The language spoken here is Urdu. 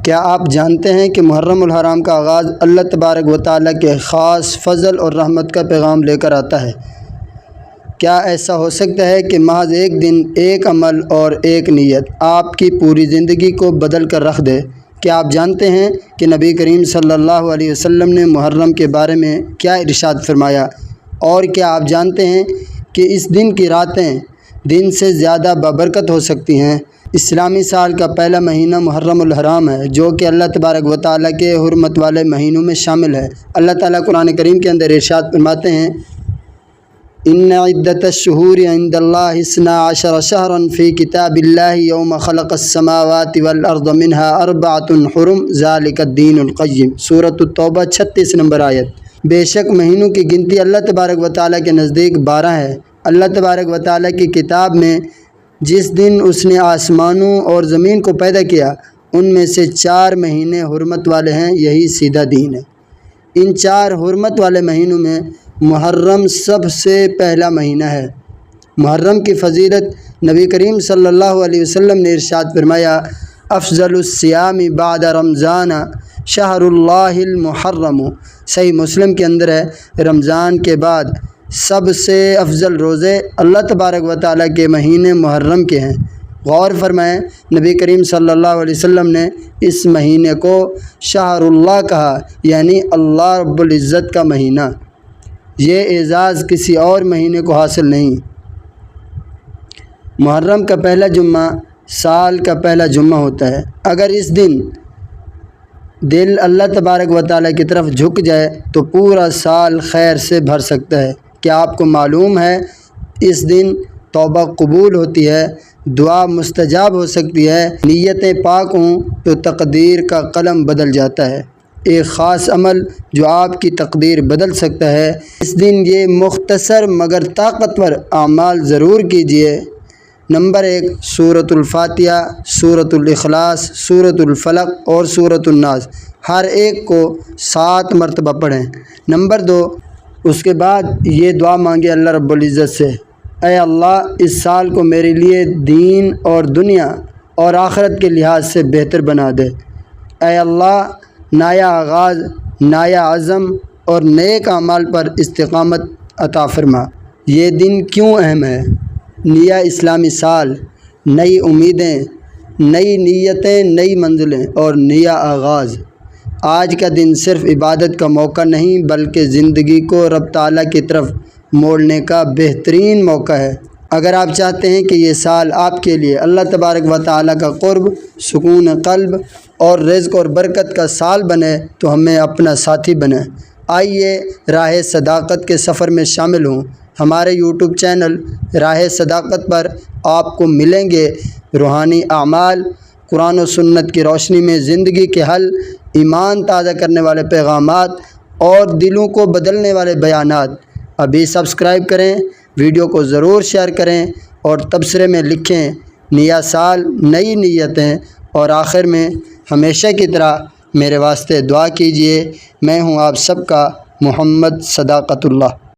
کیا آپ جانتے ہیں کہ محرم الحرام کا آغاز اللہ تبارک و تعالیٰ کے خاص فضل اور رحمت کا پیغام لے کر آتا ہے؟ کیا ایسا ہو سکتا ہے کہ محض ایک دن، ایک عمل اور ایک نیت آپ کی پوری زندگی کو بدل کر رکھ دے؟ کیا آپ جانتے ہیں کہ نبی کریم صلی اللہ علیہ وسلم نے محرم کے بارے میں کیا ارشاد فرمایا؟ اور کیا آپ جانتے ہیں کہ اس دن کی راتیں دن سے زیادہ بابرکت ہو سکتی ہیں؟ اسلامی سال کا پہلا مہینہ محرم الحرام ہے، جو کہ اللہ تبارک و تعالیٰ کے حرمت والے مہینوں میں شامل ہے۔ اللہ تعالیٰ قرآن کریم کے اندر ارشاد فرماتے ہیں، ان عدۃ الشہور عند اللہ 12 شہرا فی کتاب اللہ یوم خلق السماوات والارض منها 4 حرم ذلک الدین القیم۔ سورۃ التوبہ 36 نمبر آیت۔ بے شک مہینوں کی گنتی اللہ تبارک و تعالیٰ کے نزدیک 12 ہے۔ اللہ تبارک و تعالیٰ کی کتاب میں جس دن اس نے آسمانوں اور زمین کو پیدا کیا، ان میں سے 4 مہینے حرمت والے ہیں، یہی سیدھا دین ہے۔ ان 4 حرمت والے مہینوں میں محرم سب سے پہلا مہینہ ہے۔ محرم کی فضیلت نبی کریم صلی اللہ علیہ وسلم نے ارشاد فرمایا، افضل الصیام بعد رمضان شہر اللہ المحرم۔ صحیح مسلم کے اندر ہے، رمضان کے بعد سب سے افضل روزے اللہ تبارک و تعالیٰ کے مہینے محرم کے ہیں۔ غور فرمائیں، نبی کریم صلی اللہ علیہ وسلم نے اس مہینے کو شہر اللہ کہا، یعنی اللہ رب العزت کا مہینہ۔ یہ اعزاز کسی اور مہینے کو حاصل نہیں۔ محرم کا پہلا جمعہ سال کا پہلا جمعہ ہوتا ہے۔ اگر اس دن دل اللہ تبارک و تعالیٰ کی طرف جھک جائے تو پورا سال خیر سے بھر سکتا ہے۔ کیا آپ کو معلوم ہے اس دن توبہ قبول ہوتی ہے، دعا مستجاب ہو سکتی ہے، نیتیں پاک ہوں تو تقدیر کا قلم بدل جاتا ہے۔ ایک خاص عمل جو آپ کی تقدیر بدل سکتا ہے۔ اس دن یہ مختصر مگر طاقتور اعمال ضرور کیجیے۔ نمبر 1، سورۃ الفاتحہ، سورۃ الاخلاص، سورۃ الفلق اور سورۃ الناس، ہر ایک کو 7 مرتبہ پڑھیں۔ نمبر 2، اس کے بعد یہ دعا مانگے اللہ رب العزت سے، اے اللہ اس سال کو میرے لیے دین اور دنیا اور آخرت کے لحاظ سے بہتر بنا دے۔ اے اللہ نیا آغاز، نیا عزم اور نیک اعمال پر استقامت عطا فرما۔ یہ دن کیوں اہم ہے؟ نیا اسلامی سال، نئی امیدیں، نئی نیتیں، نئی منزلیں اور نیا آغاز۔ آج کا دن صرف عبادت کا موقع نہیں بلکہ زندگی کو رب تعالیٰ کی طرف موڑنے کا بہترین موقع ہے۔ اگر آپ چاہتے ہیں کہ یہ سال آپ کے لیے اللہ تبارک و تعالیٰ کا قرب، سکون قلب اور رزق اور برکت کا سال بنے تو ہمیں اپنا ساتھی بنیں۔ آئیے راہ صداقت کے سفر میں شامل ہوں۔ ہمارے یوٹیوب چینل راہ صداقت پر آپ کو ملیں گے روحانی اعمال، قرآن و سنت کی روشنی میں زندگی کے حل، ایمان تازہ کرنے والے پیغامات اور دلوں کو بدلنے والے بیانات۔ ابھی سبسکرائب کریں، ویڈیو کو ضرور شیئر کریں اور تبصرے میں لکھیں نیا سال، نئی نیتیں، اور آخر میں ہمیشہ کی طرح میرے واسطے دعا کیجیے۔ میں ہوں آپ سب کا محمد صداقت اللہ۔